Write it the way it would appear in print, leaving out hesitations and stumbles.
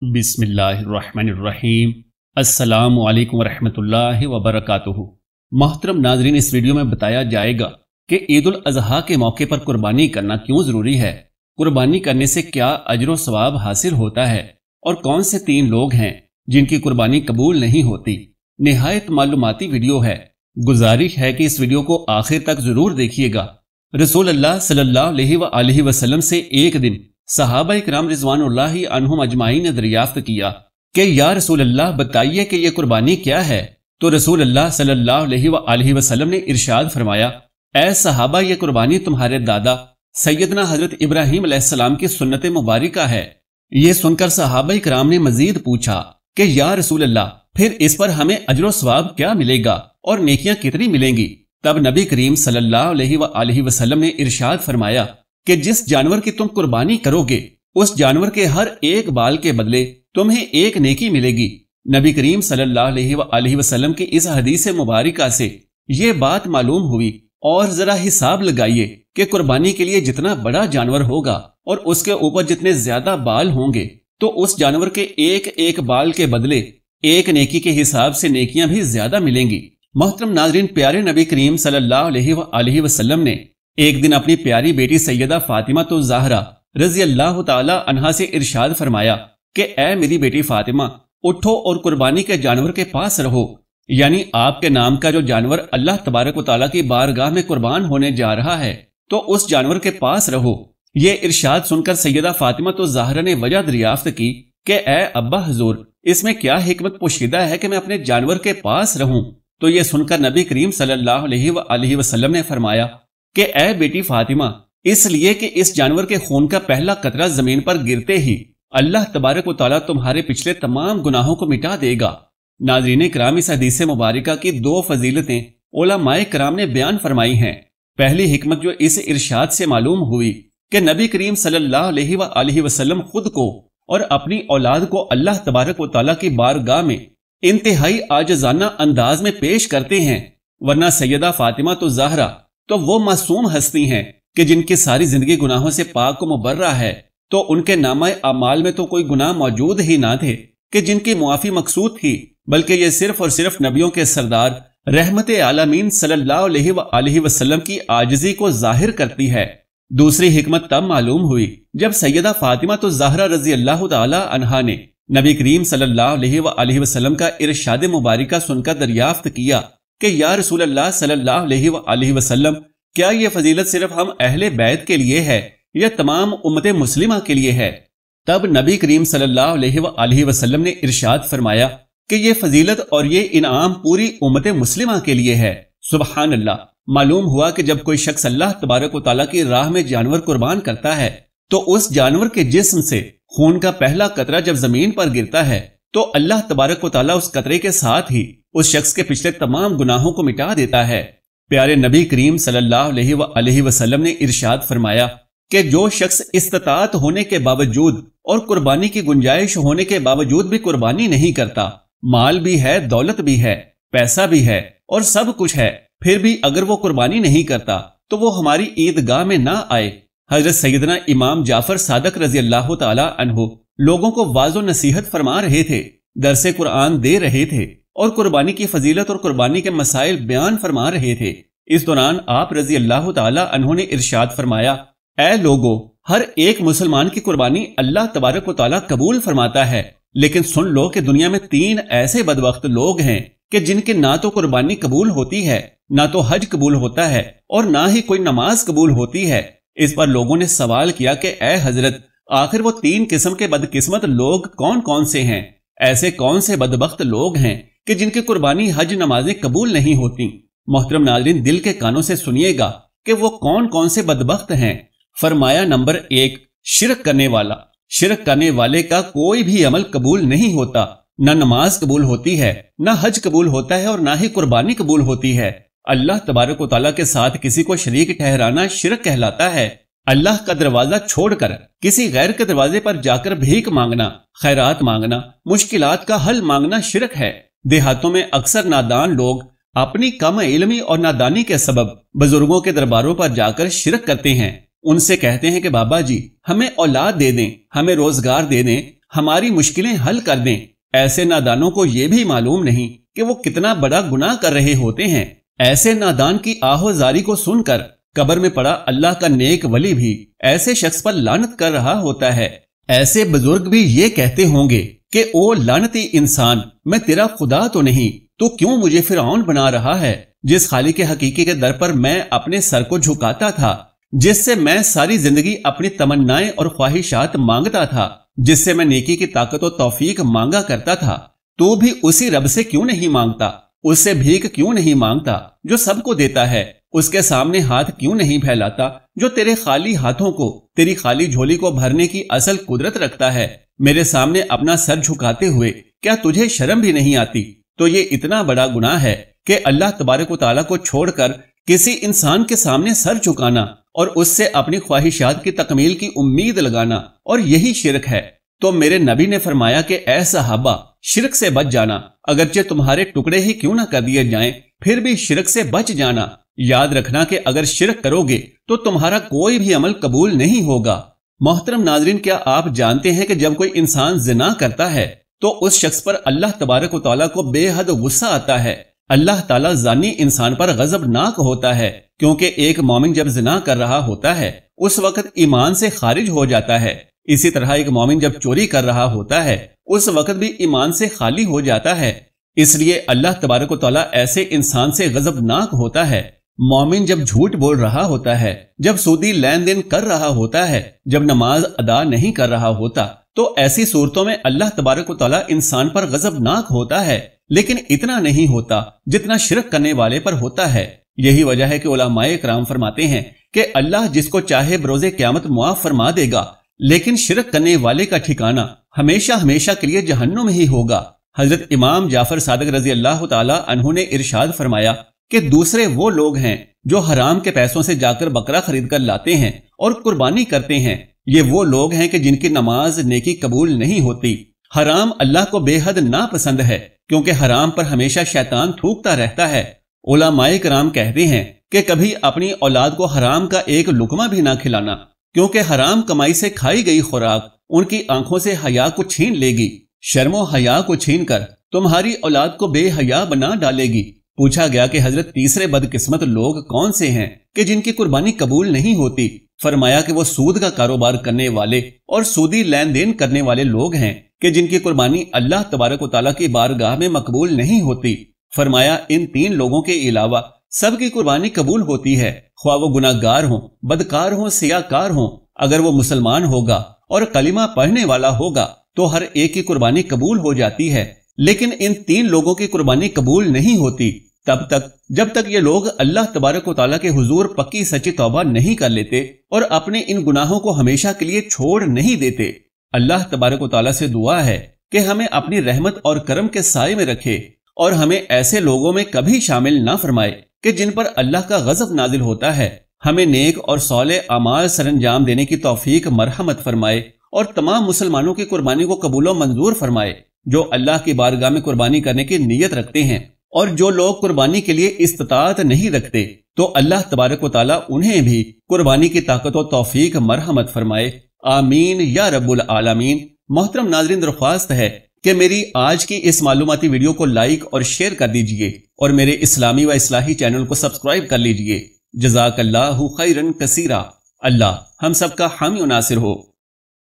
بسم اللہ الرحمن الرحیم۔ السلام علیکم ورحمۃ اللہ وبرکاتہ۔ محترم ناظرین، اس ویڈیو میں بتایا جائے گا کہ عید الاضحیٰ کے موقع پر قربانی کرنا کیوں ضروری ہے، قربانی کرنے سے کیا اجر و ثواب حاصل ہوتا ہے، اور کون سے 3 لوگ ہیں جن کی قربانی قبول نہیں ہوتی۔ نہایت معلوماتی ویڈیو ہے، گزارش ہے کہ اس ویڈیو کو آخر تک ضرور دیکھیے گا۔ رسول اللہ صلی اللہ علیہ وآلہ وسلم سے ایک دن صحابہ اکرام رضوان اللہ عنہم اجمعین نے دریافت کیا کہ یا رسول اللہ بتائیے کہ یہ قربانی کیا ہے، تو رسول اللہ صلی اللہ علیہ وآلہ وسلم نے ارشاد فرمایا، اے صحابہ، یہ قربانی تمہارے دادا سیدنا حضرت ابراہیم علیہ السلام کی سنت مبارکہ ہے۔ یہ سن کر صحابہ اکرام نے مزید پوچھا کہ یا رسول اللہ، پھر اس پر ہمیں اجر و ثواب کیا ملے گا اور نیکیاں کتنی ملیں گی؟ تب نبی کریم صلی اللہ علیہ وآلہ وسلم نے ارشاد فرمایا کہ جس جانور کی تم قربانی کرو گے اس جانور کے ہر ایک بال کے بدلے تمہیں ایک نیکی ملے گی۔ نبی کریم صلی اللہ علیہ وآلہ وسلم کی اس حدیث مبارکہ سے یہ بات معلوم ہوئی، اور ذرا حساب لگائیے کہ قربانی کے لیے جتنا بڑا جانور ہوگا اور اس کے اوپر جتنے زیادہ بال ہوں گے تو اس جانور کے ایک ایک بال کے بدلے ایک نیکی کے حساب سے نیکیاں بھی زیادہ ملیں گی۔ محترم ناظرین، پیارے نبی کریم صلی اللہ علیہ وآلہ وسلم نے ایک دن اپنی پیاری بیٹی سیدہ فاطمہ الزہرا رضی اللہ تعالی عنہا سے ارشاد فرمایا کہ اے میری بیٹی فاطمہ، اٹھو اور قربانی کے جانور کے پاس رہو، یعنی آپ کے نام کا جو جانور اللہ تبارک و تعالیٰ کی بارگاہ میں قربان ہونے جا رہا ہے تو اس جانور کے پاس رہو۔ یہ ارشاد سن کر سیدہ فاطمہ الزہرا نے وجہ دریافت کی کہ اے ابا حضور، اس میں کیا حکمت پوشیدہ ہے کہ میں اپنے جانور کے پاس رہوں؟ تو یہ سن کر نبی کریم صلی اللہ علیہ وآلہ وسلم نے فرمایا کہ اے بیٹی فاطمہ، اس لیے کہ اس جانور کے خون کا پہلا قطرہ زمین پر گرتے ہی اللہ تبارک و تعالیٰ تمہارے پچھلے تمام گناہوں کو مٹا دے گا۔ ناظرین کرام، اس حدیث مبارکہ کی 2 فضیلتیں علماء کرام نے بیان فرمائی ہیں۔ پہلی حکمت جو اس ارشاد سے معلوم ہوئی کہ نبی کریم صلی اللہ علیہ وآلہ وسلم خود کو اور اپنی اولاد کو اللہ تبارک و تعالیٰ کی بارگاہ میں انتہائی عاجزانہ انداز میں پیش کرتے ہیں، ورنہ سیدہ فاطمہ الزہرا تو وہ معصوم ہستی ہیں کہ جن کی ساری زندگی گناہوں سے پاک و مبرہ ہے، تو ان کے نامہ اعمال میں تو کوئی گناہ موجود ہی نہ تھے کہ جن کی معافی مقصود تھی، بلکہ یہ صرف اور صرف نبیوں کے سردار رحمت عالمین صلی اللہ علیہ وآلہ وسلم کی عاجزی کو ظاہر کرتی ہے۔ دوسری حکمت تب معلوم ہوئی جب سیدہ فاطمہ الزہرا رضی اللہ تعالی عنہا نے نبی کریم صلی اللہ علیہ وآلہ وسلم کا ارشاد مبارکہ سن کر دریافت کیا کہ یا رسول اللہ صلی اللہ علیہ وآلہ وسلم، کیا یہ فضیلت صرف ہم اہل بیت کے لیے ہے یا تمام امت مسلمہ کے لیے ہے؟ تب نبی کریم صلی اللہ علیہ وآلہ وسلم نے ارشاد فرمایا کہ یہ فضیلت اور یہ انعام پوری امت مسلمہ کے لیے ہے۔ سبحان اللہ! معلوم ہوا کہ جب کوئی شخص اللہ تبارک و تعالیٰ کی راہ میں جانور قربان کرتا ہے تو اس جانور کے جسم سے خون کا پہلا قطرہ جب زمین پر گرتا ہے تو اللہ تبارک و تعالیٰ اس قطرے کے ساتھ ہی اس شخص کے پچھلے تمام گناہوں کو مٹا دیتا ہے۔ پیارے نبی کریم صلی اللہ علیہ وآلہ وسلم نے ارشاد فرمایا کہ جو شخص استطاعت ہونے کے باوجود اور قربانی کی گنجائش ہونے کے باوجود بھی قربانی نہیں کرتا، مال بھی ہے، دولت بھی ہے، پیسہ بھی ہے اور سب کچھ ہے، پھر بھی اگر وہ قربانی نہیں کرتا تو وہ ہماری عیدگاہ میں نہ آئے۔ حضرت سیدنا امام جعفر صادق رضی اللہ تعالی عنہ لوگوں کو واعظ و نصیحت فرما رہے تھے، درس قرآن دے رہے تھے اور قربانی کی فضیلت اور قربانی کے مسائل بیان فرما رہے تھے۔ اس دوران آپ رضی اللہ تعالی عنہ نے ارشاد فرمایا، اے لوگو، ہر ایک مسلمان کی قربانی اللہ تبارک و تعالیٰ قبول فرماتا ہے، لیکن سن لو کہ دنیا میں 3 ایسے بدبخت لوگ ہیں کہ جن کی نہ تو قربانی قبول ہوتی ہے، نہ تو حج قبول ہوتا ہے اور نہ ہی کوئی نماز قبول ہوتی ہے۔ اس پر لوگوں نے سوال کیا کہ اے حضرت، آخر وہ 3 قسم کے بدقسمت لوگ کون کون سے ہیں؟ ایسے کون سے بدبخت لوگ ہیں کہ جن کی قربانی حج نمازیں قبول نہیں ہوتی؟ محترم ناظرین، دل کے کانوں سے سنیے گا کہ وہ کون کون سے بدبخت ہیں۔ فرمایا، نمبر 1، شرک کرنے والا۔ شرک کرنے والے کا کوئی بھی عمل قبول نہیں ہوتا، نہ نماز قبول ہوتی ہے، نہ حج قبول ہوتا ہے اور نہ ہی قربانی قبول ہوتی ہے۔ اللہ تبارک و تعالیٰ کے ساتھ کسی کو شریک ٹھہرانا شرک کہلاتا ہے۔ اللہ کا دروازہ چھوڑ کر کسی غیر کے دروازے پر جا کر بھیک مانگنا، خیرات مانگنا، مشکلات کا حل مانگنا شرک ہے۔ دیہاتوں میں اکثر نادان لوگ اپنی کم علمی اور نادانی کے سبب بزرگوں کے درباروں پر جا کر شرک کرتے ہیں۔ ان سے کہتے ہیں کہ بابا جی ہمیں اولاد دے دیں، ہمیں روزگار دے دیں، ہماری مشکلیں حل کر دیں۔ ایسے نادانوں کو یہ بھی معلوم نہیں کہ وہ کتنا بڑا گناہ کر رہے ہوتے ہیں۔ ایسے نادان کی آہو زاری کو سن کر قبر میں پڑا اللہ کا نیک ولی بھی ایسے شخص پر لعنت کر رہا ہوتا ہے۔ ایسے بزرگ بھی یہ کہتے ہوں گے کہ او لعنتی انسان، میں تیرا خدا تو نہیں، تو کیوں مجھے فرعون بنا رہا ہے، جس خالق حقیقی کے در پر میں اپنے سر کو جھکاتا تھا، جس سے میں ساری زندگی اپنی تمنائیں اور خواہشات مانگتا تھا، جس سے میں نیکی کی طاقت و توفیق مانگا کرتا تھا۔ تو بھی اسی رب سے کیوں نہیں مانگتا؟ اس سے بھیک کیوں نہیں مانگتا جو سب کو دیتا ہے؟ اس کے سامنے ہاتھ کیوں نہیں پھیلاتا جو تیرے خالی ہاتھوں کو، تیری خالی جھولی کو بھرنے کی اصل قدرت رکھتا ہے؟ میرے سامنے اپنا سر جھکاتے ہوئے کیا تجھے شرم بھی نہیں آتی؟ تو یہ اتنا بڑا گناہ ہے کہ اللہ تبارک و تعالیٰ کو چھوڑ کر کسی انسان کے سامنے سر جھکانا اور اس سے اپنی خواہشات کی تکمیل کی امید لگانا، اور یہی شرک ہے۔ تو میرے نبی نے فرمایا کہ اے صحابہ، شرک سے بچ جانا، اگرچہ تمہارے ٹکڑے ہی کیوں نہ کر دیے جائیں، پھر بھی شرک سے بچ جانا۔ یاد رکھنا کہ اگر شرک کرو گے تو تمہارا کوئی بھی عمل قبول نہیں ہوگا۔ محترم ناظرین، کیا آپ جانتے ہیں کہ جب کوئی انسان زنا کرتا ہے تو اس شخص پر اللہ تبارک و تعالیٰ کو بے حد غصہ آتا ہے؟ اللہ تعالیٰ زانی انسان پر غضبناک ہوتا ہے، کیونکہ ایک مومن جب زنا کر رہا ہوتا ہے اس وقت ایمان سے خارج ہو جاتا ہے۔ اسی طرح ایک مومن جب چوری کر رہا ہوتا ہے اس وقت بھی ایمان سے خالی ہو جاتا ہے۔ اس لیے اللہ تبارک و تعالیٰ ایسے انسان سے غضبناک ہوتا ہے۔ مومن جب جھوٹ بول رہا ہوتا ہے، جب سودی لین دین کر رہا ہوتا ہے، جب نماز ادا نہیں کر رہا ہوتا، تو ایسی صورتوں میں اللہ تبارک و تعالیٰ انسان پر غضبناک ہوتا ہے، لیکن اتنا نہیں ہوتا جتنا شرک کرنے والے پر ہوتا ہے۔ یہی وجہ ہے کہ علماء کرام فرماتے ہیں کہ اللہ جس کو چاہے بروز قیامت معاف فرما دے گا، لیکن شرک کرنے والے کا ٹھکانہ ہمیشہ ہمیشہ کے لیے جہنم میں ہی ہوگا۔ حضرت امام جعفر صادق رضی اللہ تعالیٰ عنہ نے ارشاد فرمایا کہ دوسرے وہ لوگ ہیں جو حرام کے پیسوں سے جا کر بکرا خرید کر لاتے ہیں اور قربانی کرتے ہیں، یہ وہ لوگ ہیں کہ جن کی نماز نیکی قبول نہیں ہوتی۔ حرام اللہ کو بے حد ناپسند ہے، کیونکہ حرام پر ہمیشہ شیطان تھوکتا رہتا ہے۔ علماء کرام کہتے ہیں کہ کبھی اپنی اولاد کو حرام کا ایک لقمہ بھی نہ کھلانا، کیونکہ حرام کمائی سے کھائی گئی خوراک ان کی آنکھوں سے حیا کو چھین لے گی، شرم و حیا کو چھین کر تمہاری اولاد کو بے حیا بنا ڈالے گی۔ پوچھا گیا کہ حضرت تیسرے بدقسمت لوگ کون سے ہیں کہ جن کی قربانی قبول نہیں ہوتی؟ فرمایا کہ وہ سود کا کاروبار کرنے والے اور سودی لین دین کرنے والے لوگ ہیں کہ جن کی قربانی اللہ تبارک و تعالیٰ کی بارگاہ میں مقبول نہیں ہوتی۔ فرمایا ان تین لوگوں کے علاوہ سب کی قربانی قبول ہوتی ہے، خواہ وہ گناہ گار ہوں، بدکار ہوں، سیاہ کار ہوں۔ اگر وہ مسلمان ہوگا اور کلمہ پڑھنے والا ہوگا تو ہر ایک کی قربانی قبول ہو جاتی ہے، لیکن ان تین لوگوں کی قربانی قبول نہیں ہوتی تب تک جب تک یہ لوگ اللہ تبارک و تعالیٰ کے حضور پکی سچی توبہ نہیں کر لیتے اور اپنے ان گناہوں کو ہمیشہ کے لیے چھوڑ نہیں دیتے۔ اللہ تبارک و تعالیٰ سے دعا ہے کہ ہمیں اپنی رحمت اور کرم کے سائے میں رکھے اور ہمیں ایسے لوگوں میں کبھی شامل نہ فرمائے کہ جن پر اللہ کا غضب نازل ہوتا ہے۔ ہمیں نیک اور صالح اعمال سر انجام دینے کی توفیق مرحمت فرمائے اور تمام مسلمانوں کی قربانی کو قبول و منظور فرمائے جو اللہ کی بارگاہ میں قربانی کرنے کی نیت رکھتے ہیں، اور جو لوگ قربانی کے لیے استطاعت نہیں رکھتے تو اللہ تبارک و تعالیٰ انہیں بھی قربانی کی طاقت و توفیق مرحمت فرمائے۔ آمین یا رب العالمین۔ محترم ناظرین، درخواست ہے کہ میری آج کی اس معلوماتی ویڈیو کو لائک اور شیئر کر دیجئے اور میرے اسلامی و اصلاحی چینل کو سبسکرائب کر لیجئے۔ جزاک اللہ خیرن کثیرا۔ اللہ ہم سب کا حامی و ناصر ہو۔